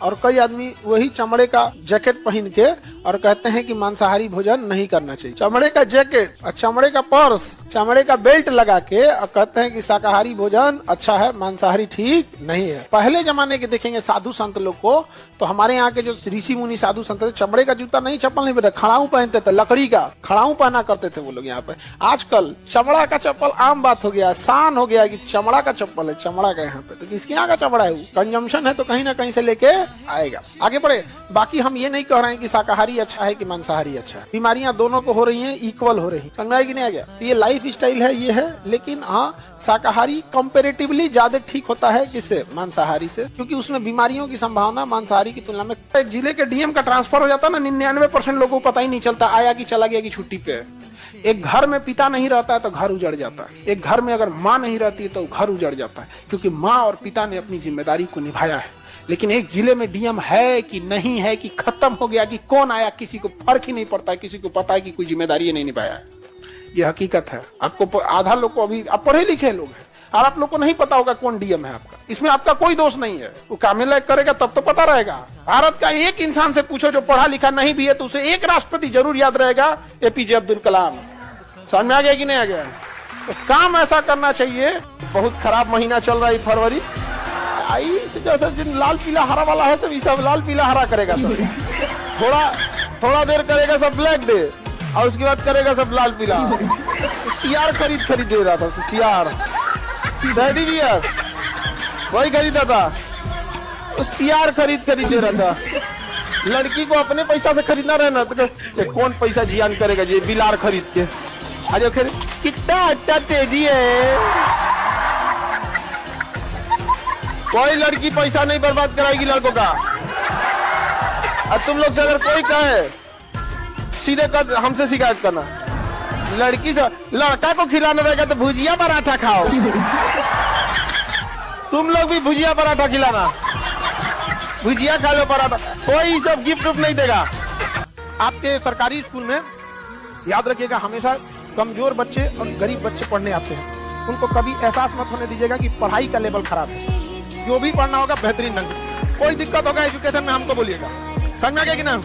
और कई आदमी वही चमड़े का जैकेट पहन के और कहते हैं कि मांसाहारी भोजन नहीं करना चाहिए। चमड़े का जैकेट और चमड़े का पर्स, चमड़े का बेल्ट लगा के और कहते हैं कि शाकाहारी भोजन अच्छा है, मांसाहारी ठीक नहीं है। पहले जमाने के देखेंगे साधु संत लोग को, तो हमारे यहाँ के जो ऋषि मुनि साधु संत थे, चमड़े का जूता नहीं, चप्पल नहीं पहनते, खड़ाऊ पहनते थे, लकड़ी का खड़ाऊ पहना करते थे वो लोग यहाँ पे। आजकल चमड़ा का चप्पल आम बात हो गया, शान हो गया कि चमड़ा का चप्पल है, चमड़ा का यहाँ पे। तो किसके यहाँ का चमड़ा है? वो कंजम्पशन है तो कहीं ना कहीं से लेके आएगा। आगे बढ़े। बाकी हम ये नहीं कह रहे हैं कि शाकाहारी अच्छा है कि मांसाहारी अच्छा है। बीमारियां दोनों को हो रही हैं, इक्वल हो रही, समझ में नहीं आ गया? तो ये लाइफ स्टाइल है, ये है। लेकिन हाँ, शाकाहारी कंपैरेटिवली ज्यादा ठीक होता है किससे? मांसाहारी से, क्योंकि उसमें बीमारियों की संभावना मांसाहारी की तुलना में। एक जिले के डीएम का ट्रांसफर हो जाता है ना, 99% लोगों को पता ही नहीं चलता आया कि चला गया कि छुट्टी पे। एक घर में पिता नहीं रहता है तो घर उजड़ जाता है। एक घर में अगर माँ नहीं रहती है तो घर उजड़ जाता है, क्योंकि माँ और पिता ने अपनी जिम्मेदारी को निभाया है। लेकिन एक जिले में डीएम है कि नहीं है, कि खत्म हो गया, कि कौन आया, किसी को फर्क ही नहीं पड़ता है। किसी को पता है कि कोई जिम्मेदारी नहीं निभाया है। ये हकीकत है। आपको आधा लोग को, अभी आप पढ़े लिखे लोग हैं और आप लोग को नहीं पता होगा कौन डीएम है आपका। इसमें आपका कोई दोष नहीं है। वो कामिल करेगा तब तो पता रहेगा। भारत का एक इंसान से पूछो जो पढ़ा लिखा नहीं भी है, तो उसे एक राष्ट्रपति जरूर याद रहेगा, एपीजे अब्दुल कलाम। समझ में आ गया कि नहीं आ गया? तो काम ऐसा करना चाहिए। बहुत खराब महीना चल रहा है फरवरी। आई जैसा जिन लाल पीला हरा वाला है, तो सब लाल पीला हरा करेगा सब। थोड़ा देर करेगा सब ब्लैक डे, और उसके बाद करेगा सब लाल पीला। सियार खरीद दे रहा था, सियार डैडी भी है वही खरीदा था। सियार खरीद दे रहा था। लड़की को अपने पैसा से खरीदना रहना तो कौन पैसा जियान करेगा जी बिलार खरीद के। आज फिर कितना अच्छा तेजी है। कोई लड़की पैसा नहीं बर्बाद कराएगी लड़कों का। और तुम लोग से अगर कोई कहे, सीधे हमसे शिकायत करना। लड़की से लड़का को खिलाना रहेगा तो भुजिया पराठा खाओ। तुम लोग भी भुजिया पराठा खिलाना, भुजिया खा लो, पराठा। कोई सब गिफ्ट नहीं देगा। आपके सरकारी स्कूल में याद रखिएगा, हमेशा कमजोर बच्चे और गरीब बच्चे पढ़ने आते हैं। उनको कभी एहसास मत होने दीजिएगा कि पढ़ाई का लेवल खराब है। जो भी पढ़ना होगा बेहतरीन ढंग से। कोई दिक्कत होगा एजुकेशन में हमको बोलिएगा। समझ में आ गया कि ना?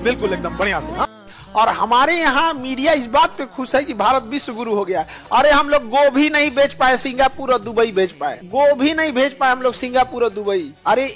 बिल्कुल एकदम बढ़िया से। और हमारे यहाँ मीडिया इस बात पे खुश है कि भारत विश्व गुरु हो गया। अरे हम लोग गोभी नहीं बेच पाए, सिंगापुर और दुबई बेच पाए। गोभी नहीं बेच पाए हम लोग, सिंगापुर और दुबई। अरे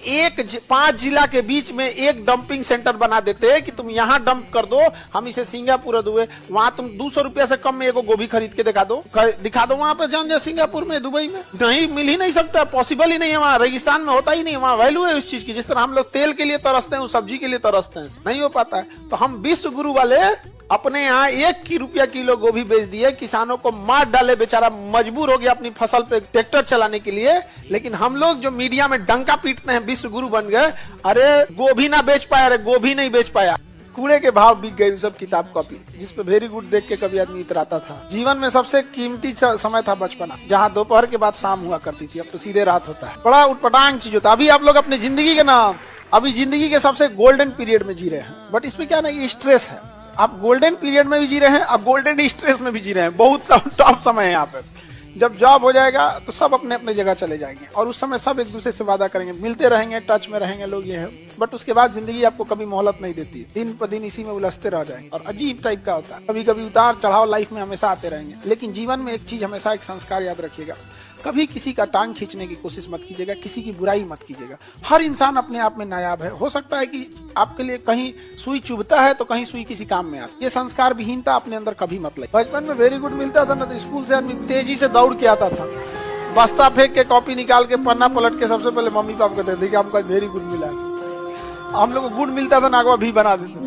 5 जिला के बीच में एक डंपिंग सेंटर बना देते कि तुम यहाँ डंप कर दो, हम इसे सिंगापुर और दुबई। वहाँ तुम 200 रुपया से कम में एगो गोभी खरीद के दिखा दो वहाँ पे। जान जाए सिंगापुर में, दुबई में नहीं, मिल ही नहीं सकता, पॉसिबल ही नहीं है। वहाँ रेगिस्तान में होता ही नहीं, वहाँ वैल्यू है उस चीज की। जिस तरह हम लोग तेल के लिए तरसते हैं, सब्जी के लिए तरसते हैं, नहीं हो पाता है। तो हम विश्व गुरु वाले अपने यहाँ 1 रुपया किलो गोभी बेच दिए। किसानों को मार डाले, बेचारा मजबूर हो गया अपनी फसल पे ट्रैक्टर चलाने के लिए। लेकिन हम लोग जो मीडिया में डंका पीटते हैं, विश्व गुरु बन गए। अरे गोभी ना बेच पाया, अरे गोभी नहीं बेच पाया। कूड़े के भाव बिक गए सब किताब कॉपी, जिसपे वेरी गुड देख के कभी आदमी इतराता था। जीवन में सबसे कीमती समय था बचपना, जहाँ दोपहर के बाद शाम हुआ करती थी। अब तो सीधे रात होता है। बड़ा उटपटांग चीज होता है। अभी आप लोग अपनी जिंदगी के नाम, अभी जिंदगी के सबसे गोल्डन पीरियड में जी रहे हैं। बट इसमें क्या ना कि स्ट्रेस है। आप गोल्डन पीरियड में भी जी रहे हैं, आप गोल्डन स्ट्रेस में भी जी रहे हैं। बहुत टॉप समय है यहाँ पे। जब जॉब हो जाएगा तो सब अपने अपने जगह चले जाएंगे, और उस समय सब एक दूसरे से वादा करेंगे, मिलते रहेंगे, टच में रहेंगे लोग, ये है। बट उसके बाद जिंदगी आपको कभी मोहलत नहीं देती। दिन पर दिन इसी में उलझते रह जाएंगे, और अजीब टाइप का होता है। कभी कभी उतार चढ़ाव लाइफ में हमेशा आते रहेंगे। लेकिन जीवन में एक चीज हमेशा, एक संस्कार याद रखिएगा, कभी किसी का टांग खींचने की कोशिश मत कीजिएगा, किसी की बुराई मत कीजिएगा। हर इंसान अपने आप में नायाब है। हो सकता है कि आपके लिए कहीं सुई चुभता है तो कहीं सुई किसी काम में आती। ये संस्कार विहीनता अपने अंदर कभी मत ले। बचपन में वेरी गुड मिलता था ना, तो स्कूल से आदमी तेजी से दौड़ के आता था, बस्ता फेंक के, कॉपी निकाल के, पन्ना पलट के सबसे पहले मम्मी पापा को कहते थे कि हमको वेरी गुड मिला। हम लोग को गुड मिलता था ना, भी बना देते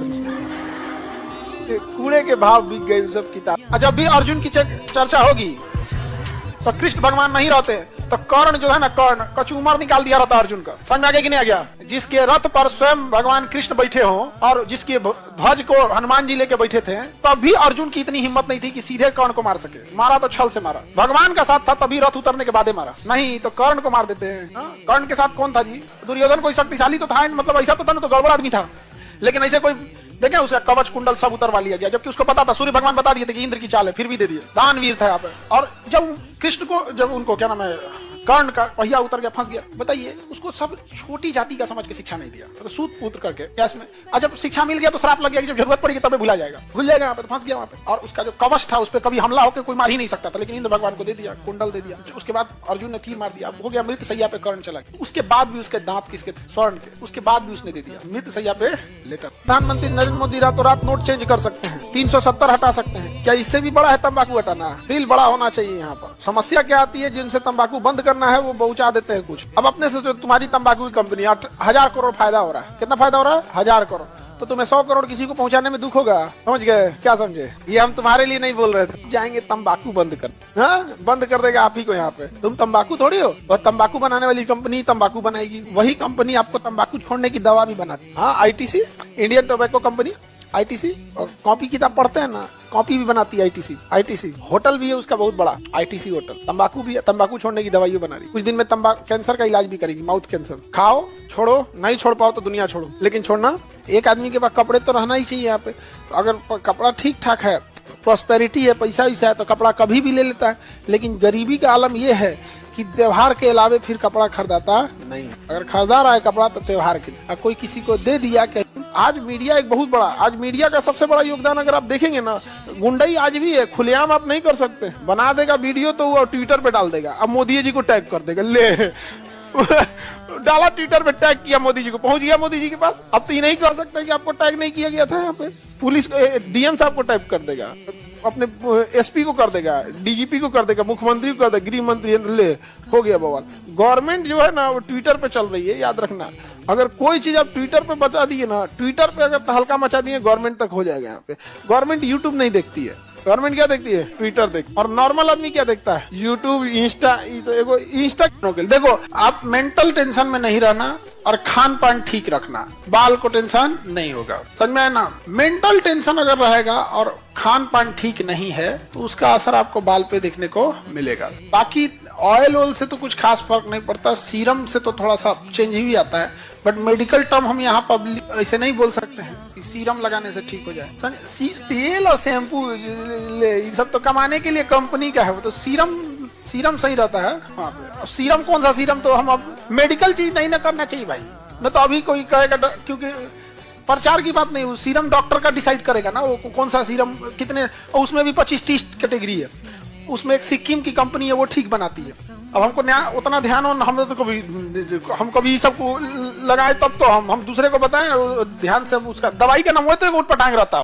थे। कूड़े के भाव बिक गए सब किताब। जब भी अर्जुन की चर्चा होगी तो कृष्ण भगवान नहीं रहते, तो कर्ण जो है ना, कर्ण कचूमर निकाल दिया रहता अर्जुन का। समझ आगे कि नहीं आ गया? जिसके रथ पर स्वयं भगवान कृष्ण बैठे हो और जिसके ध्वज को हनुमान जी लेके बैठे थे, तब भी अर्जुन की इतनी हिम्मत नहीं थी कि सीधे कर्ण को मार सके। मारा तो छल से मारा। भगवान का साथ था तभी रथ उतरने के बाद मारा, नहीं तो कर्ण को मार देते हैं। कर्ण के साथ कौन था जी? दुर्योधन कोई शक्तिशाली तो था, मतलब ऐसा तो था ना, तो गड़बड़ आदमी था। लेकिन ऐसे कोई देखे, उसे कवच कुंडल सब उतरवा लिया गया, जबकि उसको पता था, सूर्य भगवान बता दिए थे कि इंद्र की चाल है, फिर भी दे दिए। दानवीर था यहाँ पे। और जब कृष्ण को, जब उनको क्या नाम है, कर्ण का पहिया उतर गया, फंस गया। बताइए, उसको सब छोटी जाति का समझ के शिक्षा नहीं दिया, तो सूत पुत्र करके गैस में। और जब शिक्षा मिल गया तो श्राप लग गया कि जब जरूरत पड़ेगी तब भुला जाएगा, यहाँ पे फंस गया वहां पे। और उसका जो कवच था उस पर कभी हमला होकर कोई मार ही नहीं सकता था, लेकिन इंद्र भगवान को दे दिया, कुंडल दे दिया। उसके बाद अर्जुन ने तीर मार दिया, हो गया मृत सैया पे कर्ण चला गया। उसके बाद भी उसके दांत किसके थे? स्वर्ण के। उसके बाद भी उसने दे दिया, मृत सैया पे लेटर। प्रधानमंत्री नरेंद्र मोदी रातों रात नोट चेंज कर सकते हैं, 370 हटा सकते हैं। क्या इससे भी बड़ा है तंबाकू हटाना? दिल बड़ा होना चाहिए। यहाँ पर समस्या क्या आती है, जिनसे तंबाकू बंद करना है वो पहुंचा देते हैं कुछ। अब अपने से जो तुम्हारी तंबाकू की कंपनी 1000 करोड़ फायदा हो रहा है, कितना फायदा हो रहा है? 1000 करोड़। तो तुम्हें 100 करोड़ किसी को पहुंचाने में दुख होगा, समझ गए? क्या समझे? ये हम तुम्हारे लिए नहीं बोल रहे थे। जाएंगे तंबाकू बंद कर, हाँ बंद कर देगा आप ही को। यहाँ पे तुम तंबाकू थोड़ी हो, और तंबाकू बनाने वाली कंपनी तंबाकू बनाएगी। वही कंपनी आपको तंबाकू छोड़ने की दवा भी बनाती। हाँ, ITC, Indian tobacco company, ITC। और कॉपी किताब पढ़ते हैं ना, कॉपी भी बनाती है ITC। होटल भी है उसका बहुत बड़ा, ITC होटल। तंबाकू भी है, तंबाकू छोड़ने की दवाई बना रही। कुछ दिन में तंबाकू कैंसर का इलाज भी करेगी, माउथ कैंसर। खाओ, छोड़ो, नहीं छोड़ पाओ तो दुनिया छोड़ो, लेकिन छोड़ना। एक आदमी के पास कपड़े तो रहना ही चाहिए यहाँ पे। अगर कपड़ा ठीक ठाक है, प्रॉस्पेरिटी है, पैसा वैसा है, तो कपड़ा कभी भी ले लेता है। लेकिन गरीबी का आलम यह है कि त्योहार के अलावे फिर कपड़ा खरीदाता नहीं है। अगर खरीदा रहा है कपड़ा तो त्योहार के लिए। कोई किसी को दे दिया कि आज मीडिया एक बहुत बड़ा, आज मीडिया का सबसे बड़ा योगदान अगर आप देखेंगे ना, गुंडई आज भी है। खुलेआम आप नहीं कर सकते, बना देगा वीडियो तो वो ट्विटर पे डाल देगा। अब मोदी जी को टैग कर देगा, ले डाला ट्विटर पे, टैग किया मोदी जी को, पहुंच गया मोदी जी के पास। अब तो ये नहीं कर सकते कि आपको टैग नहीं किया गया था। यहाँ पे पुलिस DM साहब को टैग कर देगा, अपने SP को कर देगा, DGP को कर देगा, मुख्यमंत्री को कर देगा, गृह मंत्री, ले हो गया बवाल। गवर्नमेंट जो है ना वो ट्विटर पे चल रही है, याद रखना। अगर कोई चीज आप ट्विटर पे बचा दिए ना, ट्विटर पे अगर तहलका मचा दिए, गवर्नमेंट तक हो जाएगा। यहाँ पे गवर्नमेंट यूट्यूब नहीं देखती है, गवर्नमेंट क्या देखती है? ट्विटर देखती। और नॉर्मल आदमी क्या देखता है? YouTube, Insta. तो इंस्टा देखो, आप मेंटल टेंशन में नहीं रहना और खान पान ठीक रखना, बाल को टेंशन नहीं होगा। समझ में आया ना? मेंटल टेंशन अगर रहेगा और खान पान ठीक नहीं है तो उसका असर आपको बाल पे देखने को मिलेगा। बाकी ऑयल से तो कुछ खास फर्क नहीं पड़ता, सीरम से तो थोड़ा सा चेंज ही आता है। बट मेडिकल टर्म हम यहाँ पब्लिक ऐसे नहीं बोल सकते हैं कि सीरम लगाने से ठीक हो जाए। तेल और शैम्पू ये सब तो कमाने के लिए कंपनी का है, वो तो सीरम सही रहता है वहाँ पे। अब सीरम कौन सा सीरम, तो हम अब मेडिकल चीज नहीं ना करना चाहिए भाई। न तो अभी कोई कहेगा, क्योंकि प्रचार की बात नहीं, सीरम डॉक्टर का डिसाइड करेगा ना वो कौन सा सीरम कितने। उसमें भी 25-30 कैटेगरी है। उसमें एक सिक्किम की कंपनी है, वो ठीक बनाती है। अब हमको उतना ध्यान हो, हम कभी सबको लगाए तब तो हम दूसरे को बताएं ध्यान से। उसका दवाई का नाम वो तो पटांग रहता है।